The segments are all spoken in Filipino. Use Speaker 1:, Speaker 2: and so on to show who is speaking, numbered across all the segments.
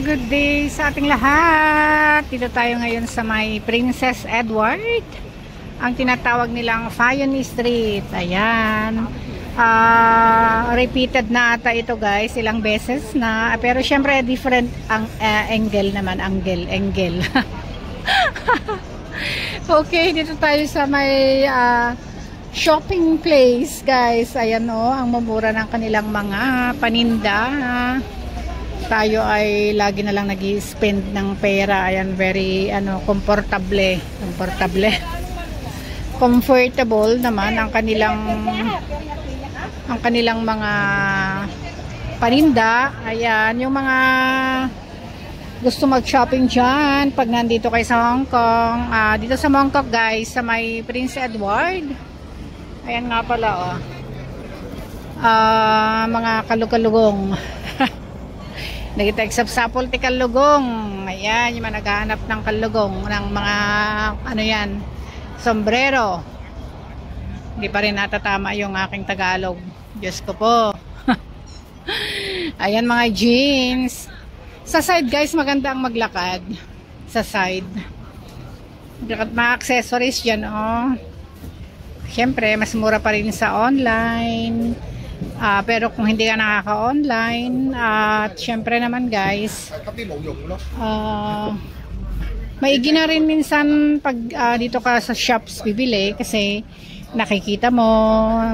Speaker 1: good day sa ating lahat. Dito tayo ngayon sa may Princess Edward. Ang tinatawag nilang Fayon Street. Ayan. Repeated na ata ito guys, ilang beses na. Pero syempre different ang angle naman. Angle. Okay, dito tayo sa may shopping place guys. Ayan o, ang mamura ng kanilang mga paninda. Tayo ay lagi na lang nag-i-spend ng pera. Ayan, very comfortable naman ang kanilang mga paninda. Ayan, yung mga gusto mag-shopping dyan pag nandito kayo sa Hong Kong. Dito sa Hong Kong guys, sa may Prince Edward. Ayan nga pala mga kalukalugong. Nagiteksapsapol ti kalugong. Ayan, yung mga naghahanap ng kalugong ng mga sombrero. Hindi pa rin natatama yung aking Tagalog. Diyos ko po. Ayan mga jeans. Sa side guys, maganda ang maglakad. Sa side. Mga accessories dyan Siyempre, mas mura pa rin sa online. Pero kung hindi ka nakaka-online, syempre naman guys, maigi na rin minsan pag dito ka sa shops bibili kasi nakikita mo,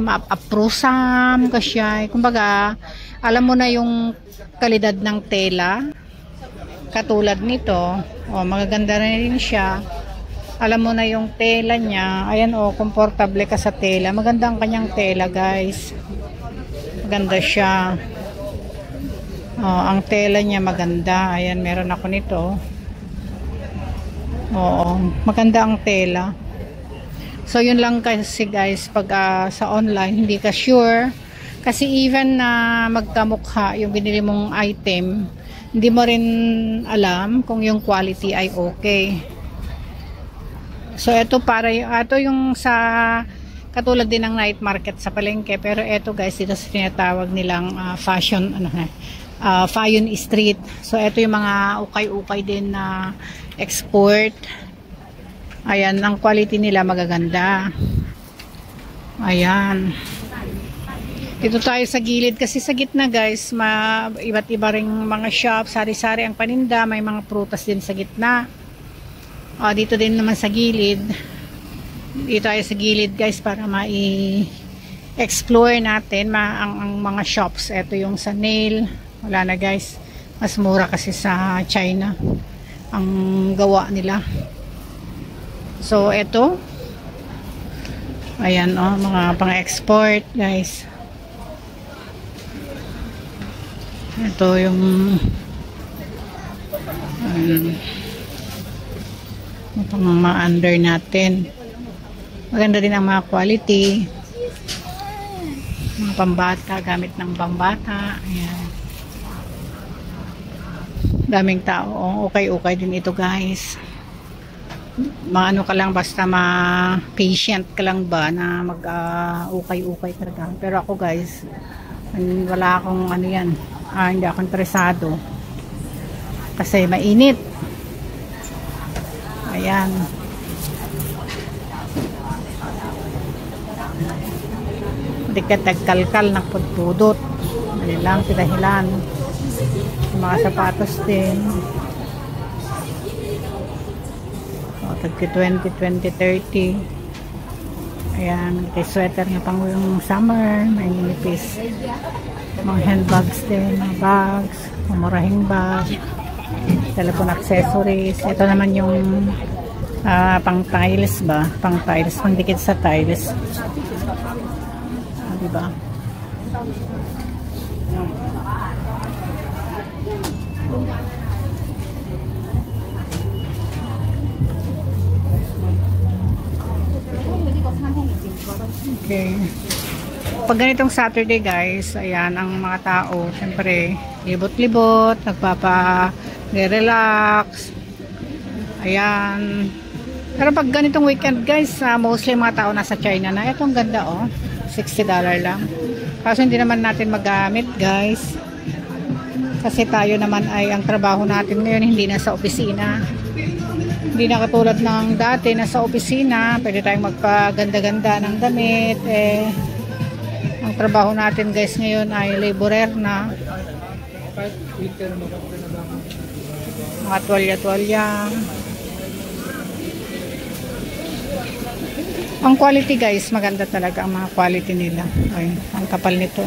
Speaker 1: ma-approsam ka siya. Kumbaga, alam mo na yung kalidad ng tela. Katulad nito, magaganda rin siya. Alam mo na yung tela niya. Ayan komportable ka sa tela. Maganda ang kanyang tela guys. Maganda siya. Ang tela niya maganda. Ayan, meron ako nito. Maganda ang tela. So, yun lang kasi guys, pag sa online, hindi ka sure. Kasi even na magkamukha yung binili mong item, hindi mo rin alam kung yung quality ay okay. So, ito yung sa katulad din ng night market sa palengke, pero eto guys, dito sa tinatawag nilang Fayon Street. So eto yung mga ukay-ukay din na export. Ayan, ang quality nila magaganda. Ayan. Dito tayo sa gilid kasi sa gitna guys, iba't iba ring mga shop, sari-sari ang paninda, may mga prutas din sa gitna. Dito din naman sa gilid. Dito tayo sa gilid guys para explore natin ang mga shops. Ito yung sa nail. Wala na guys. Mas mura kasi sa China ang gawa nila. So ito. Ayan mga pang-export guys. Ito yung pang ma-under natin. Maganda din ang mga quality. Mga pambata, gamit ng pambata. Ayan. Daming tao. Okay din ito guys. Maano ka lang, basta patient ka lang ba na mag-ukay talaga. Pero ako guys, wala akong hindi ako interesado. Kasi mainit. Ayan. Hindi ka tagkalkal ng pudpudot. Hindi lang pinahilan. Mga sapatos din. Tagki 20, 30. Ayan. May sweater nga pang yung summer. May nipis. Mga handbags din. Mga bags. Mamurahing bag. Telephone accessories. Ito naman yung pang tiles ba? Pang tiles. Pang dikit sa tiles. Diba? Okay. Pag ganitong Saturday guys, ayan ang mga tao, syempre libot-libot, nagpapa-relax. Ayan. Pero pag ganitong weekend guys, mostly mga tao nasa China na. Ito ang ganda $60 lang. Kaso hindi naman natin magamit guys. Kasi tayo naman ay ang trabaho natin ngayon hindi na sa opisina. Hindi na katulad ng dati na sa opisina, pwede tayong magpaganda-ganda ng damit. Ang trabaho natin guys ngayon ay laborer na. Mga tuwalya-tuwalya. Ang quality guys, maganda talaga ang mga quality nila. Ay, ang kapal nito.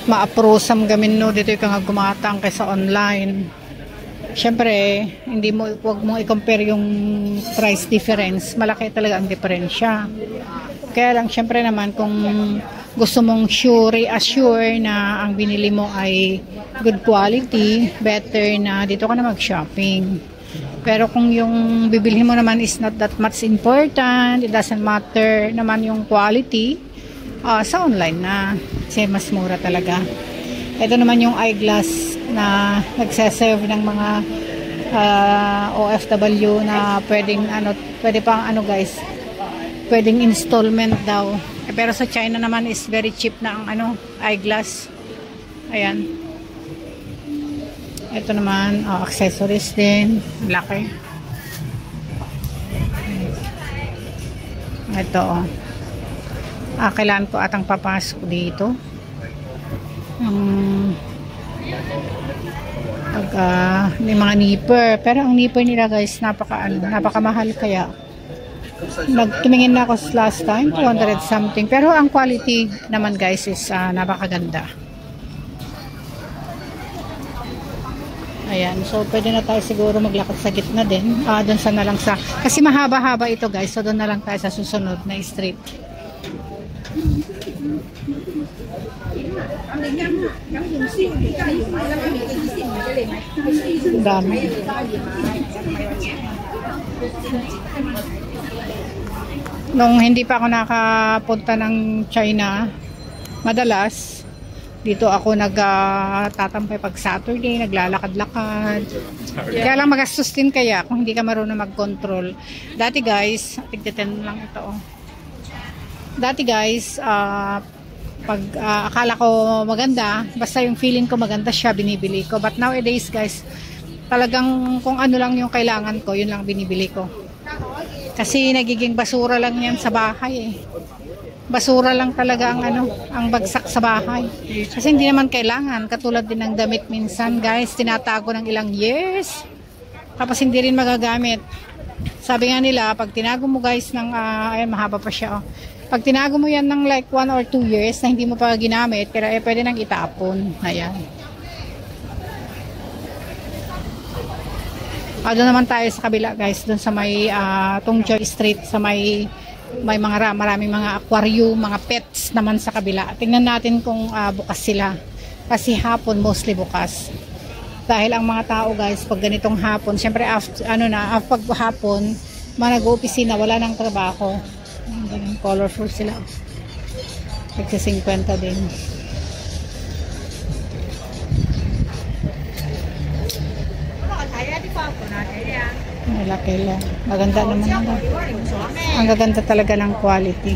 Speaker 1: Ma-approsam gamin no dito yung gumatang kaysa online. Syempre wag mo i-compare yung price difference, malaki talaga ang diferensya. Kaya lang syempre naman kung gusto mong assure na ang binili mo ay good quality, better na dito ka na mag-shopping. Pero kung yung bibilhin mo naman is not that much important, it doesn't matter naman yung quality, sa online na kasi mas mura talaga. Ito naman yung eyeglass na nagseserve ng mga OFW na pwede pang guys, pwedeng installment daw. Pero sa China naman is very cheap na ang eyeglass. Ayan. Ito naman accessories din, laki. Ito kailangan ko atang papasok dito. May mga nipper, pero ang nipper nila guys napakamahal, kaya nagtumingin na ako last time 200 something, pero ang quality naman guys is napakaganda. Ayan, so pwede na tayo siguro maglakad sa gitna din, doon sa na lang kasi mahaba-haba ito guys, so doon na lang tayo sa susunod na street. Dami. Nung hindi pa ako nakapunta ng China, madalas dito ako nagtatampay pag Saturday, naglalakad-lakad. Kaya lang magastos din kaya kung hindi ka marunong mag-control. Dati guys, tignan lang ito. Dati guys, pag akala ko maganda, basta yung feeling ko maganda siya, binibili ko. But nowadays guys, talagang kung ano lang yung kailangan ko, yun lang binibili ko. Kasi nagiging basura lang yan sa bahay Basura lang talaga ang bagsak sa bahay. Kasi hindi naman kailangan. Katulad din ng damit minsan guys, tinatago ng ilang years. Tapos hindi rin magagamit. Sabi nga nila, pag tinago mo guys ng, mahaba pa siya Pag tinago mo yan ng like 1 or 2 years na hindi mo pa ginamit, pero pwede nang itapon. Ayan. Doon naman tayo sa kabila guys, doon sa may Tongchoy Street, sa maraming mga aquarium, mga pets naman sa kabila. Tingnan natin kung bukas sila. Kasi hapon mostly bukas. Dahil ang mga tao guys, pag ganitong hapon, syempre pag hapon, nag-opisina, wala nang trabaho. Ganun, colorful sila. Nagsi 50 din. Malaki lang. Maganda naman ang gaganda talaga ng quality.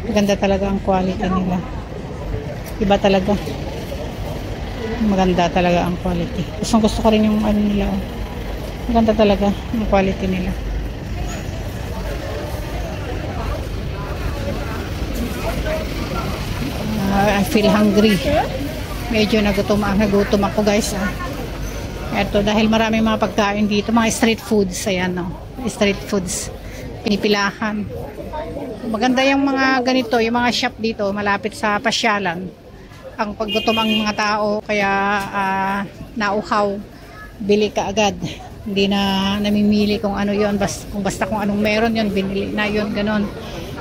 Speaker 1: Maganda talaga ang quality nila. Iba talaga. Maganda talaga ang quality. Gusto ko rin yung nila. Maganda talaga ang quality nila. I feel hungry. Medyo nagutom ako guys. Ito dahil maraming mga pagkain dito, mga street foods. Ayan street foods. Pinipilahan. Maganda yung mga ganito, yung mga shop dito malapit sa pasyalan. Ang paggutom ang mga tao, kaya nauhaw, bili ka agad. Hindi na namimili kung ano yon, basta kung anong meron yon, binili na yon, ganon.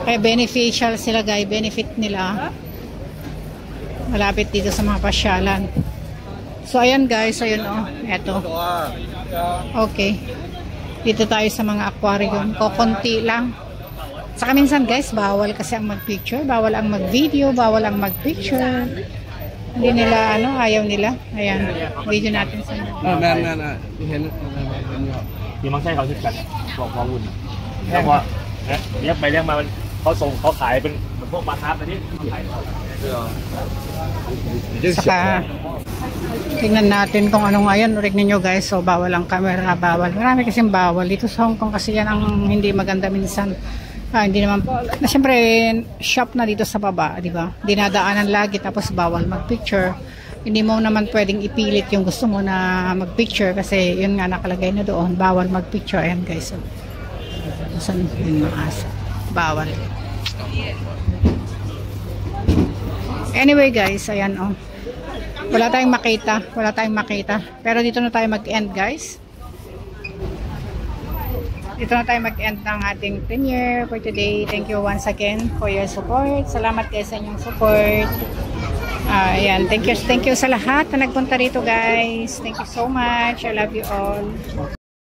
Speaker 1: Kaya beneficial sila guys, benefit nila. Malapit dito sa mga pasyalan. So ayan guys, ayun eto. Okay. Dito tayo sa mga aquarium. Kokonti lang. Saka minsan guys, bawal kasi ang mag-picture, bawal ang mag-video, bawal ang mag-picture. Hindi nila ayaw nila. Ayan, video natin sa
Speaker 2: Yung mang say เขาจะกัดบอกวุ่นแล้วพอเรียกไปเรียกมาพอ เขาส่งเขาขายเป็นพวกปลาคาร์ฟอันนี้ขาย
Speaker 1: Saka, tingnan natin kung ano nga yan. Urig ninyo guys. So, bawal ang camera. Bawal. Marami kasing bawal. Dito sa Hong Kong kasi yan ang hindi maganda minsan. Hindi naman. Na, siyempre, shop na dito sa baba. Diba? Dinadaanan lagi tapos bawal mag-picture. Hindi mo naman pwedeng ipilit yung gusto mo na mag-picture kasi yun nga nakalagay na doon. Bawal mag-picture. Ayan guys. So, saan yung mga asa? Bawal. Anyway guys, ayan oh. Wala tayong makita, wala tayong makita. Pero dito na tayo mag-end guys. Dito na tayo mag-end ng ating premiere for today. Thank you once again for your support. Salamat guys sa inyong support. Ayan, thank you sa lahat na nagpunta rito guys. Thank you so much. I love you all.